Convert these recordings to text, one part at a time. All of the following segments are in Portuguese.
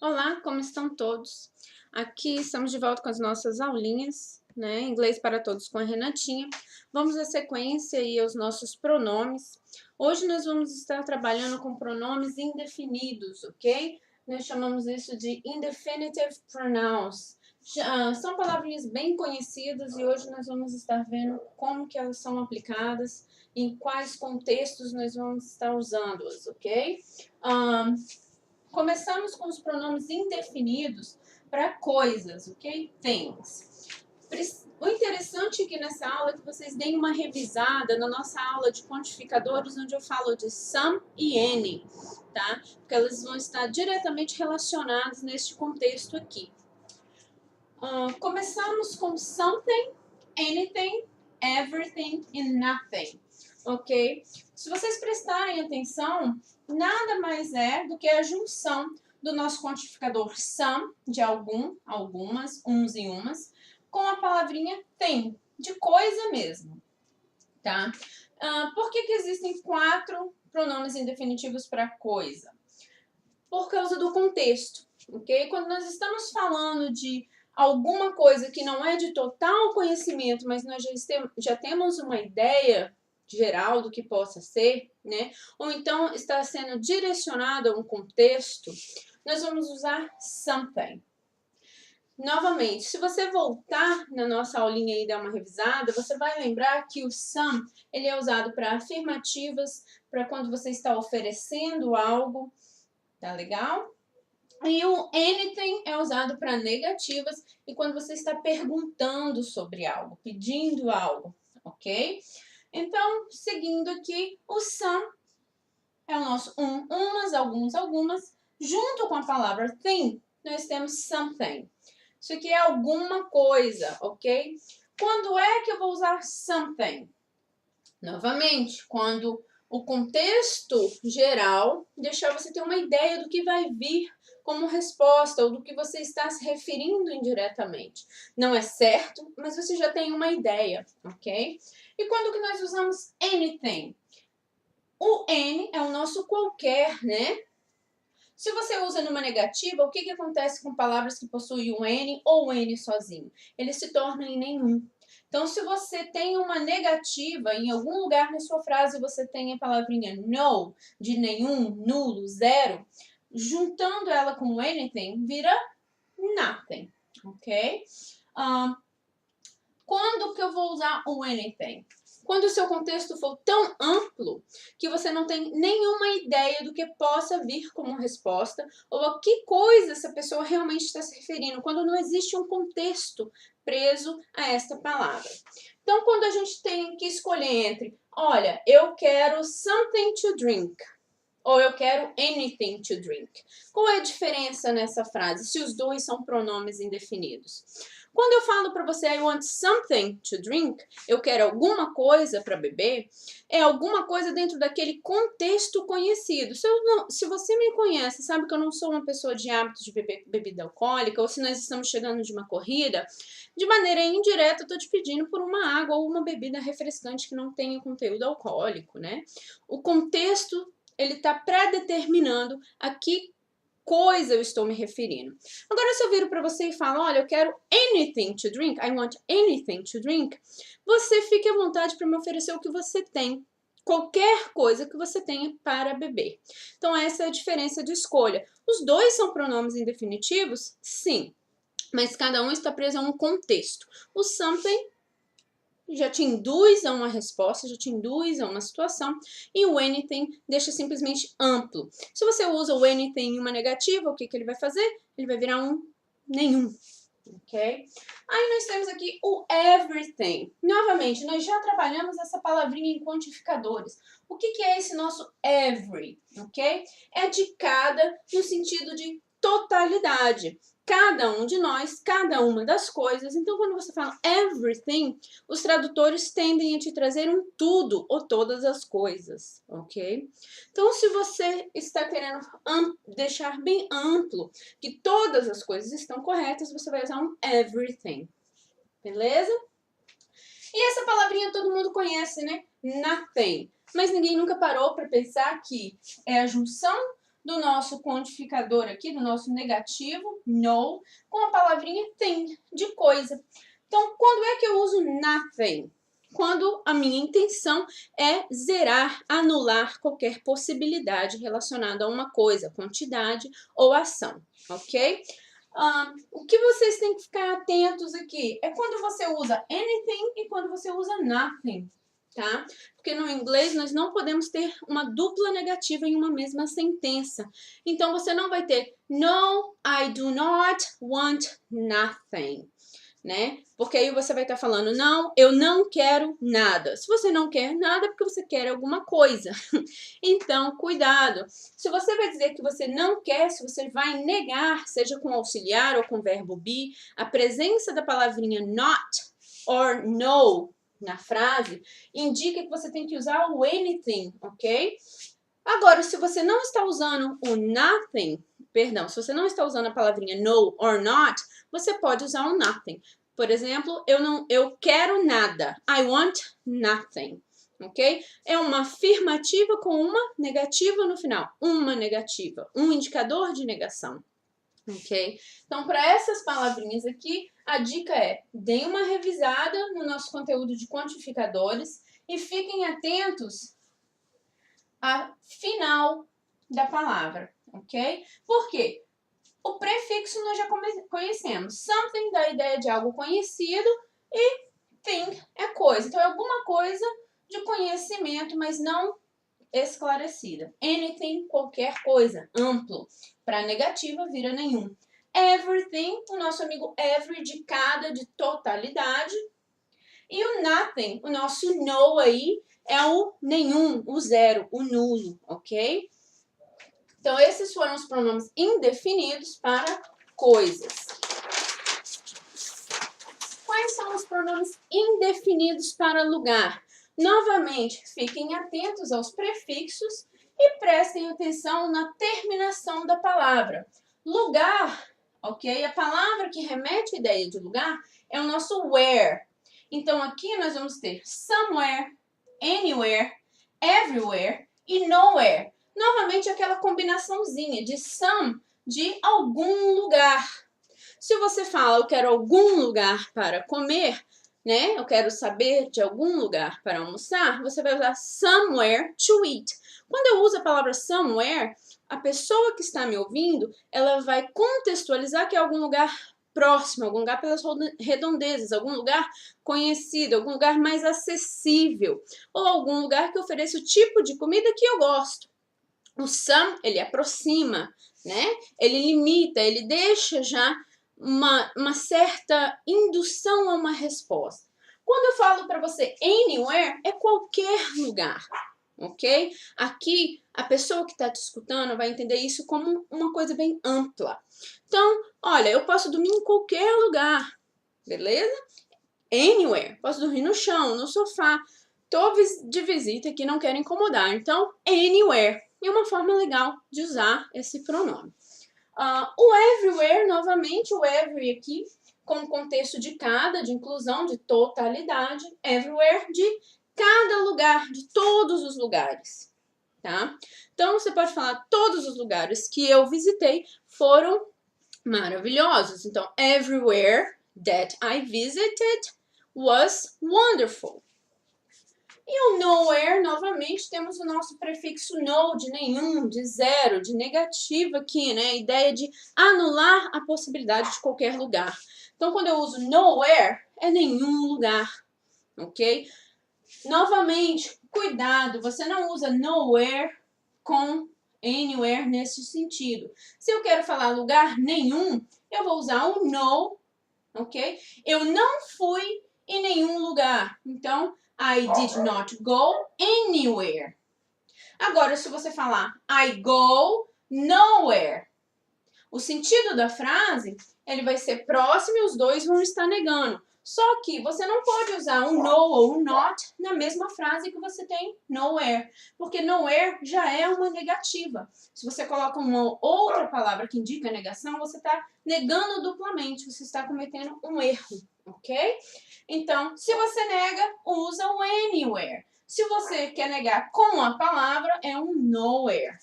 Olá, como estão todos? Aqui estamos de volta com as nossas aulinhas, né? Inglês para todos com a Renatinha. Vamos à sequência e aos nossos pronomes. Hoje nós vamos estar trabalhando com pronomes indefinidos, ok? Nós chamamos isso de indefinitive pronouns. São palavrinhas bem conhecidas e hoje nós vamos estar vendo como que elas são aplicadas, em quais contextos nós vamos estar usando-as, ok? Começamos com os pronomes indefinidos para coisas, ok? Things. O interessante aqui nessa aula é que vocês deem uma revisada na nossa aula de quantificadores, onde eu falo de some e any, tá? Porque elas vão estar diretamente relacionadas neste contexto aqui. Começamos com something, anything, everything e nothing, ok? Se vocês prestarem atenção, nada mais é do que a junção do nosso quantificador some, de algum, algumas, uns e umas, com a palavrinha thing, de coisa mesmo, tá? Por que existem 4 pronomes indefinitivos para coisa? Por causa do contexto, ok? Quando nós estamos falando de alguma coisa que não é de total conhecimento, mas nós já temos uma ideia geral do que possa ser, né? Ou então está sendo direcionado a um contexto, nós vamos usar something. Novamente, se você voltar na nossa aulinha e dar uma revisada, você vai lembrar que o some, ele é usado para afirmativas, para quando você está oferecendo algo, tá legal? E o anything é usado para negativas e quando você está perguntando sobre algo, pedindo algo, ok? Então, seguindo aqui, o some é o nosso umas, alguns, algumas. Junto com a palavra thing, nós temos something. Isso aqui é alguma coisa, ok? Quando é que eu vou usar something? Novamente, quando o contexto geral deixar você ter uma ideia do que vai vir como resposta ou do que você está se referindo indiretamente. Não é certo, mas você já tem uma ideia, ok? E quando que nós usamos anything? O any é o nosso qualquer, né? Se você usa numa negativa, o que acontece com palavras que possuem o N ou o N sozinho? Eles se tornam em nenhum. Então, se você tem uma negativa, em algum lugar na sua frase você tem a palavrinha no, de nenhum, nulo, zero, juntando ela com anything, vira nothing, ok? Quando que eu vou usar o anything? Quando o seu contexto for tão amplo que você não tem nenhuma ideia do que possa vir como resposta ou a que coisa essa pessoa realmente está se referindo, quando não existe um contexto preso a esta palavra. Então, quando a gente tem que escolher entre, olha, eu quero something to drink, ou eu quero anything to drink. Qual é a diferença nessa frase, se os dois são pronomes indefinidos? Quando eu falo para você, I want something to drink, eu quero alguma coisa para beber, é alguma coisa dentro daquele contexto conhecido. Se você me conhece, sabe que eu não sou uma pessoa de hábito de beber bebida alcoólica, ou se nós estamos chegando de uma corrida, de maneira indireta eu estou te pedindo por uma água ou uma bebida refrescante que não tenha conteúdo alcoólico, né? O contexto ele está pré-determinando a que coisa eu estou me referindo. Agora, se eu viro para você e falo, olha, eu quero anything to drink, I want anything to drink, você fique à vontade para me oferecer o que você tem. Qualquer coisa que você tenha para beber. Então, essa é a diferença de escolha. Os dois são pronomes indefinitivos? Sim. Mas cada um está preso a um contexto. O something já te induz a uma resposta, já te induz a uma situação, e o anything deixa simplesmente amplo. Se você usa o anything em uma negativa, o que ele vai fazer? Ele vai virar um nenhum, ok? Aí nós temos aqui o everything. Novamente, nós já trabalhamos essa palavrinha em quantificadores. O que é esse nosso every, ok? É de cada no sentido de totalidade. Cada um de nós, cada uma das coisas. Então, quando você fala everything, os tradutores tendem a te trazer um tudo ou todas as coisas, ok? Então, se você está querendo deixar bem amplo que todas as coisas estão corretas, você vai usar um everything, beleza? E essa palavrinha todo mundo conhece, né? Nothing. Mas ninguém nunca parou para pensar que é a junção do nosso quantificador aqui, do nosso negativo, no, com a palavrinha thing, de coisa. Então, quando é que eu uso nothing? Quando a minha intenção é zerar, anular qualquer possibilidade relacionada a uma coisa, quantidade ou ação, ok? O que vocês têm que ficar atentos aqui é quando você usa anything e quando você usa nothing, tá? Porque no inglês nós não podemos ter uma dupla negativa em uma mesma sentença. Então você não vai ter no, I do not want nothing, né? Porque aí você vai estar falando, não, eu não quero nada. Se você não quer nada, é porque você quer alguma coisa. Então, cuidado. Se você vai dizer que você não quer, se você vai negar, seja com auxiliar ou com verbo be, a presença da palavrinha not or no na frase indica que você tem que usar o anything, ok? Agora, se você não está usando o nothing, perdão, se você não está usando a palavrinha no or not, você pode usar o nothing. Por exemplo, eu quero nada. I want nothing. Ok? É uma afirmativa com uma negativa no final. Uma negativa. Um indicador de negação. Ok? Então, para essas palavrinhas aqui, a dica é: deem uma revisada no nosso conteúdo de quantificadores e fiquem atentos a final da palavra, ok? Por quê? O prefixo nós já conhecemos. Something dá a ideia de algo conhecido e thing é coisa. Então, é alguma coisa de conhecimento, mas não esclarecida. Anything, qualquer coisa, amplo. Para negativa, vira nenhum. Everything, o nosso amigo every, de cada, de totalidade. E o nothing, o nosso no aí, é o nenhum, o zero, o nulo, ok? Então, esses foram os pronomes indefinidos para coisas. Quais são os pronomes indefinidos para lugar? Novamente, fiquem atentos aos prefixos e prestem atenção na terminação da palavra. Lugar, ok? A palavra que remete à ideia de lugar é o nosso where. Então, aqui nós vamos ter somewhere, anywhere, everywhere e nowhere. Novamente, aquela combinaçãozinha de some, de algum lugar. Se você fala, eu quero algum lugar para comer, né? Eu quero saber de algum lugar para almoçar, você vai usar somewhere to eat. Quando eu uso a palavra somewhere, a pessoa que está me ouvindo, ela vai contextualizar que é algum lugar próximo, algum lugar pelas redondezas, algum lugar conhecido, algum lugar mais acessível, ou algum lugar que ofereça o tipo de comida que eu gosto. O some, ele aproxima, né? Ele limita, ele deixa já uma certa indução a uma resposta. Quando eu falo para você anywhere, é qualquer lugar, ok? Aqui, a pessoa que está te escutando vai entender isso como uma coisa bem ampla. Então, olha, eu posso dormir em qualquer lugar, beleza? Anywhere. Posso dormir no chão, no sofá. Tô de visita aqui, não quero incomodar. Então, anywhere. É uma forma legal de usar esse pronome. O everywhere, novamente, o every aqui, com contexto de cada, de inclusão, de totalidade. Everywhere, de cada lugar, de todos os lugares, tá? Então, você pode falar, todos os lugares que eu visitei foram maravilhosos. Então, everywhere that I visited was wonderful. E o nowhere, novamente, temos o nosso prefixo no, de nenhum, de zero, de negativo aqui, né? A ideia de anular a possibilidade de qualquer lugar. Então, quando eu uso nowhere, é nenhum lugar, ok? Novamente, cuidado, você não usa nowhere com anywhere nesse sentido. Se eu quero falar lugar nenhum, eu vou usar o no, ok? Eu não fui em nenhum lugar. Então, I did not go anywhere. Agora, se você falar I go nowhere, o sentido da frase, ele vai ser próximo e os dois vão estar negando. Só que você não pode usar um no ou um not na mesma frase que você tem nowhere, porque nowhere já é uma negativa. Se você coloca uma outra palavra que indica negação, você está negando duplamente, você está cometendo um erro, ok? Então, se você nega, usa o anywhere. Se você quer negar com a palavra, é um nowhere.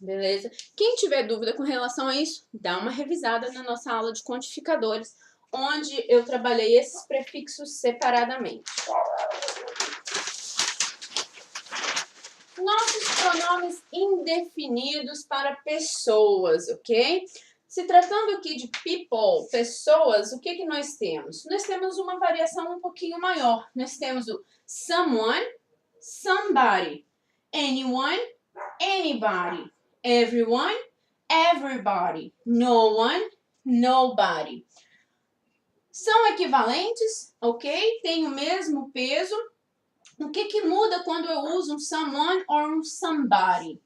Beleza? Quem tiver dúvida com relação a isso, dá uma revisada na nossa aula de quantificadores, onde eu trabalhei esses prefixos separadamente. Nossos pronomes indefinidos para pessoas, ok? Se tratando aqui de people, pessoas, o que nós temos? Nós temos uma variação um pouquinho maior. Nós temos o someone, somebody, anyone, anybody, everyone, everybody, no one, nobody. São equivalentes, ok? Tem o mesmo peso. O que muda quando eu uso um someone ou um somebody?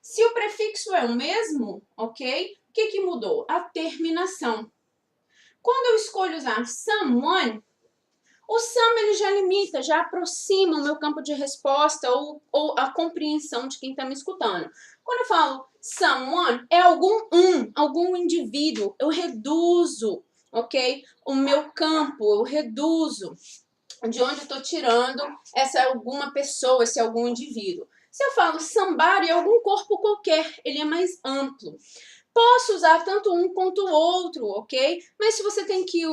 Se o prefixo é o mesmo, ok? O que mudou? A terminação. Quando eu escolho usar someone, o some ele já limita, já aproxima o meu campo de resposta ou a compreensão de quem está me escutando. Quando eu falo someone, é algum indivíduo. Eu reduzo, ok? O meu campo, eu reduzo de onde eu estou tirando essa alguma pessoa, esse algum indivíduo. Se eu falo somebody, é algum corpo qualquer, ele é mais amplo. Posso usar tanto um quanto o outro, ok? Mas se você tem que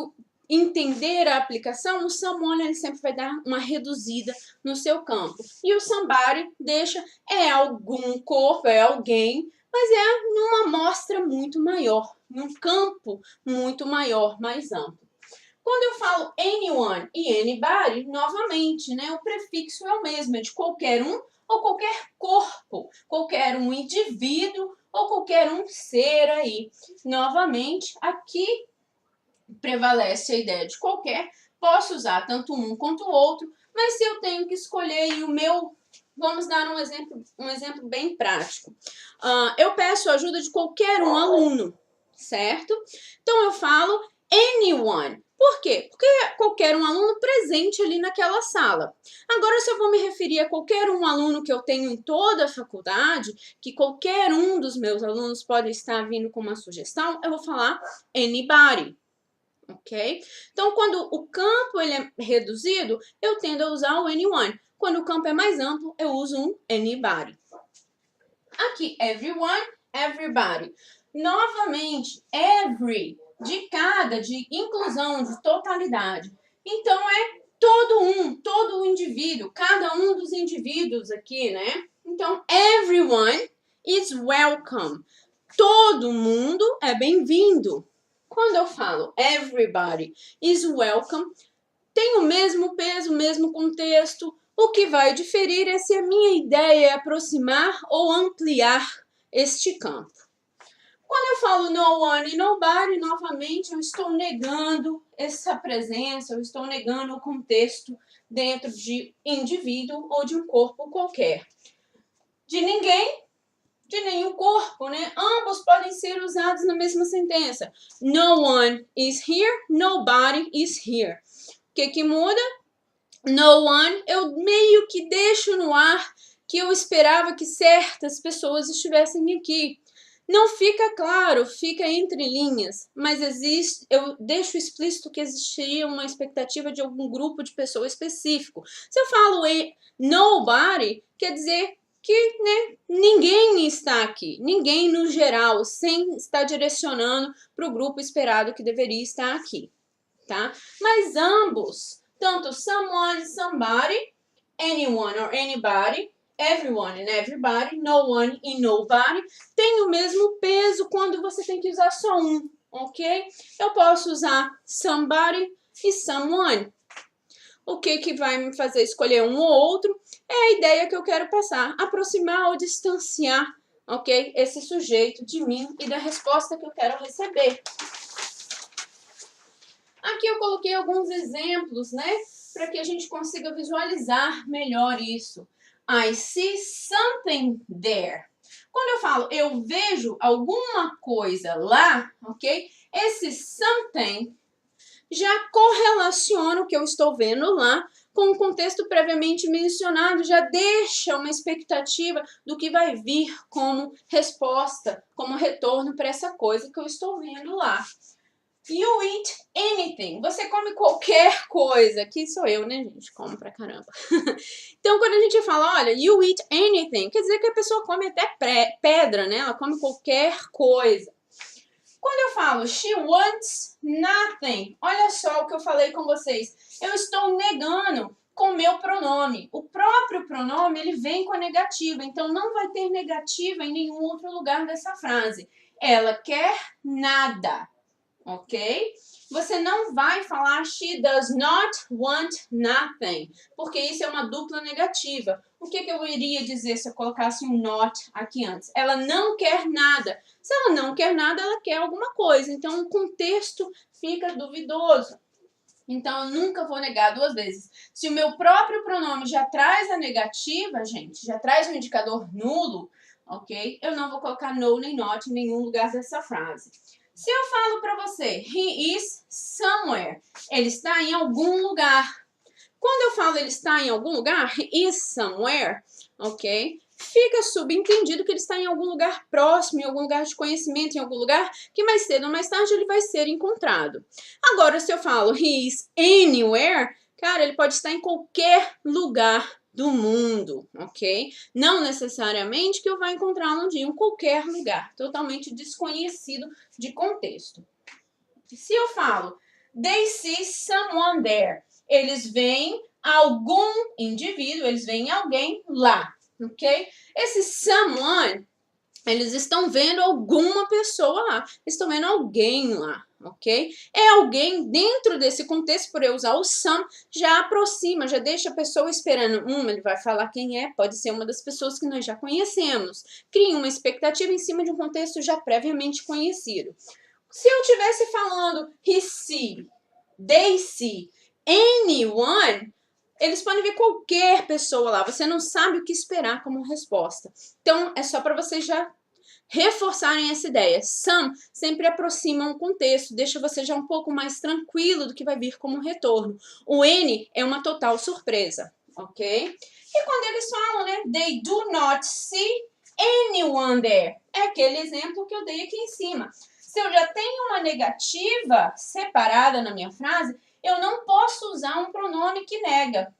entender a aplicação, o someone ele sempre vai dar uma reduzida no seu campo. E o somebody é algum corpo, é alguém, mas é numa amostra muito maior, num campo muito maior, mais amplo. Quando eu falo anyone e anybody, novamente, né, o prefixo é o mesmo, é de qualquer um ou qualquer corpo, qualquer um indivíduo ou qualquer um ser aí. Novamente, aqui prevalece a ideia de qualquer, posso usar tanto um quanto o outro, mas se eu tenho que escolher o meu, vamos dar um exemplo bem prático. Eu peço a ajuda de qualquer um aluno, certo? Então eu falo anyone. Por quê? Porque é qualquer um aluno presente ali naquela sala. Agora, se eu vou me referir a qualquer um aluno que eu tenho em toda a faculdade, que qualquer um dos meus alunos pode estar vindo com uma sugestão, eu vou falar anybody. Ok? Então, quando o campo ele é reduzido, eu tendo a usar o anyone. Quando o campo é mais amplo, eu uso um anybody. Aqui, everyone, everybody. Novamente, every, de cada, de inclusão, de totalidade. Então, é todo o indivíduo, cada um dos indivíduos aqui, né? Então, everyone is welcome. Todo mundo é bem-vindo. Quando eu falo everybody is welcome, tem o mesmo peso, o mesmo contexto. O que vai diferir é se a minha ideia é aproximar ou ampliar este campo. Quando eu falo no one e nobody, novamente eu estou negando essa presença, eu estou negando o contexto dentro de indivíduo ou de um corpo qualquer. De ninguém, de nenhum corpo, né? Ambos podem ser usados na mesma sentença. No one is here, nobody is here. O que muda? No one, eu meio que deixo no ar que eu esperava que certas pessoas estivessem aqui. Não fica claro, fica entre linhas, mas eu deixo explícito que existiria uma expectativa de algum grupo de pessoas específico. Se eu falo nobody, quer dizer que, né, ninguém está aqui, ninguém no geral, sem estar direcionando para o grupo esperado que deveria estar aqui, tá? Mas ambos, tanto someone, somebody, anyone or anybody, everyone and everybody, no one e nobody, tem o mesmo peso quando você tem que usar só um, ok? Eu posso usar somebody e someone. O que vai me fazer escolher um ou outro é a ideia que eu quero passar, aproximar ou distanciar, ok? Esse sujeito de mim e da resposta que eu quero receber. Aqui eu coloquei alguns exemplos, né? Para que a gente consiga visualizar melhor isso. I see something there. Quando eu falo eu vejo alguma coisa lá, ok? Esse something já correlaciona o que eu estou vendo lá com o contexto previamente mencionado, já deixa uma expectativa do que vai vir como resposta, como retorno para essa coisa que eu estou vendo lá. You eat anything. Você come qualquer coisa. Aqui sou eu, né, gente? Como pra caramba. Então, quando a gente fala, olha, you eat anything, quer dizer que a pessoa come até pedra, né? Ela come qualquer coisa. Quando eu falo she wants nothing, olha só o que eu falei com vocês. Eu estou negando com o meu pronome. O próprio pronome, ele vem com a negativa. Então, não vai ter negativa em nenhum outro lugar dessa frase. Ela quer nada. Ok? Você não vai falar she does not want nothing, porque isso é uma dupla negativa. O que eu iria dizer se eu colocasse um not aqui antes? Ela não quer nada. Se ela não quer nada, ela quer alguma coisa. Então, o contexto fica duvidoso. Então, eu nunca vou negar duas vezes. Se o meu próprio pronome já traz a negativa, gente, já traz um indicador nulo, ok? Eu não vou colocar no nem not em nenhum lugar dessa frase. Se eu falo para você, he is somewhere, ele está em algum lugar. Quando eu falo ele está em algum lugar, he is somewhere, ok? Fica subentendido que ele está em algum lugar próximo, em algum lugar de conhecimento, em algum lugar que mais cedo ou mais tarde ele vai ser encontrado. Agora, se eu falo he is anywhere, cara, ele pode estar em qualquer lugar do mundo, ok? Não necessariamente que eu vá encontrá-lo em qualquer lugar, totalmente desconhecido de contexto. Se eu falo they see someone there, eles veem algum indivíduo, eles veem alguém lá, ok? Esse someone, eles estão vendo alguma pessoa lá, estão vendo alguém lá, ok? É alguém dentro desse contexto, por eu usar o some, já aproxima, já deixa a pessoa esperando. Ele vai falar quem é, pode ser uma das pessoas que nós já conhecemos. Cria uma expectativa em cima de um contexto já previamente conhecido. Se eu estivesse falando he see, they see, anyone, eles podem ver qualquer pessoa lá. Você não sabe o que esperar como resposta. Então, é só para vocês já reforçarem essa ideia. Some sempre aproxima um contexto, deixa você já um pouco mais tranquilo do que vai vir como retorno. O N é uma total surpresa, ok? E quando eles falam, né? They do not see anyone there. É aquele exemplo que eu dei aqui em cima. Se eu já tenho uma negativa separada na minha frase, eu não posso usar um pronome que nega.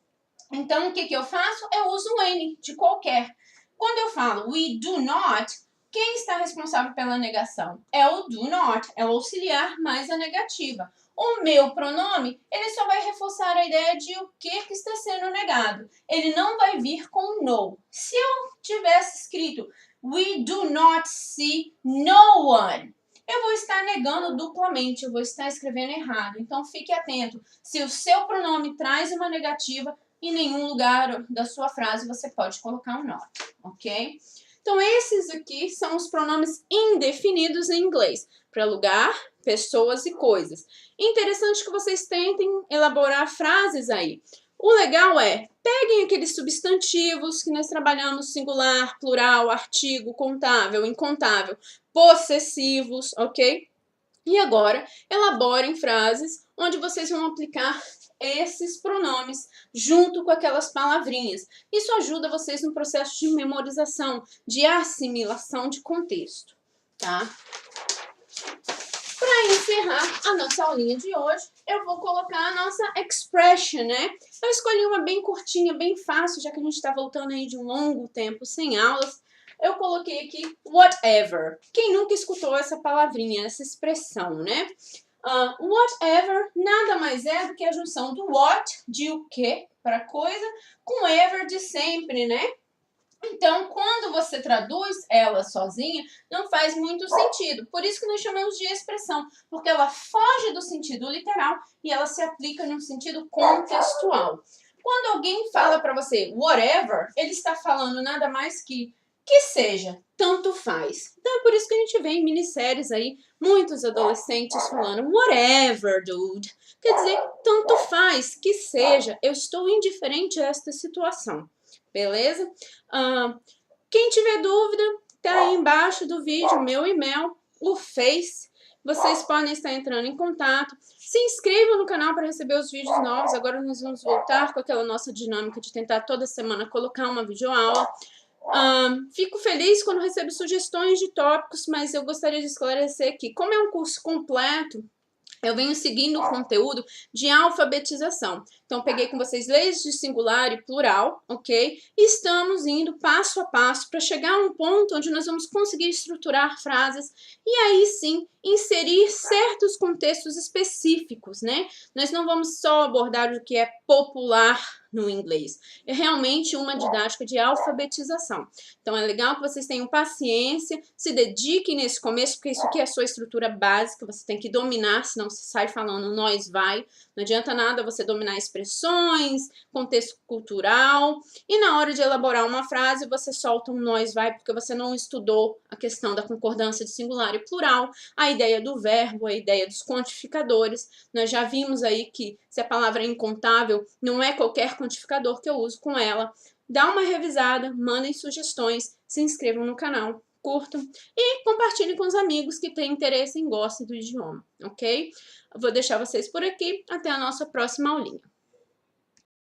Então, o que eu faço? Eu uso o N de qualquer. Quando eu falo we do not, quem está responsável pela negação? É o do not, é o auxiliar mais a negativa. O meu pronome, ele só vai reforçar a ideia de o que está sendo negado. Ele não vai vir com no. Se eu tivesse escrito we do not see no one, eu vou estar negando duplamente, eu vou estar escrevendo errado. Então, fique atento. Se o seu pronome traz uma negativa, em nenhum lugar da sua frase você pode colocar um not, ok? Então, esses aqui são os pronomes indefinidos em inglês, para lugar, pessoas e coisas. Interessante que vocês tentem elaborar frases aí. O legal é, peguem aqueles substantivos que nós trabalhamos, singular, plural, artigo, contável, incontável, possessivos, ok? E agora, elaborem frases onde vocês vão aplicar esses pronomes junto com aquelas palavrinhas. Isso ajuda vocês no processo de memorização, de assimilação de contexto, tá? Para encerrar a nossa aulinha de hoje, eu vou colocar a nossa expression, né? Eu escolhi uma bem curtinha, bem fácil, já que a gente está voltando aí de um longo tempo sem aulas. Eu coloquei aqui whatever. Quem nunca escutou essa palavrinha, essa expressão, né? Whatever nada mais é do que a junção do what, de o que, para coisa, com ever, de sempre, né? Então, quando você traduz ela sozinha, não faz muito sentido. Por isso que nós chamamos de expressão, porque ela foge do sentido literal e ela se aplica num sentido contextual. Quando alguém fala para você whatever, ele está falando nada mais que seja, tanto faz. Então é por isso que a gente vê em minisséries aí muitos adolescentes falando whatever, dude. Quer dizer, tanto faz, que seja, eu estou indiferente a esta situação. Beleza? Quem tiver dúvida, tá aí embaixo do vídeo meu e-mail, o Face. Vocês podem estar entrando em contato. Se inscrevam no canal para receber os vídeos novos. Agora nós vamos voltar com aquela nossa dinâmica de tentar toda semana colocar uma videoaula. Fico feliz quando recebo sugestões de tópicos, mas eu gostaria de esclarecer que, como é um curso completo, eu venho seguindo o conteúdo de alfabetização. Então, peguei com vocês leis de singular e plural, ok? E estamos indo passo a passo para chegar a um ponto onde nós vamos conseguir estruturar frases e aí sim inserir certos contextos específicos, né? Nós não vamos só abordar o que é popular no inglês. É realmente uma didática de alfabetização. Então, é legal que vocês tenham paciência, se dediquem nesse começo, porque isso aqui é a sua estrutura básica, você tem que dominar, senão você sai falando nós vai. Não adianta nada você dominar expressões, contexto cultural, e na hora de elaborar uma frase, você solta um nós vai, porque você não estudou a questão da concordância de singular e plural, a ideia do verbo, a ideia dos quantificadores. Nós já vimos aí que se a palavra é incontável, não é qualquer quantificador que eu uso com ela. Dá uma revisada, mandem sugestões, se inscrevam no canal, curtam e compartilhem com os amigos que têm interesse e gostem do idioma, ok? Eu vou deixar vocês por aqui, até a nossa próxima aulinha.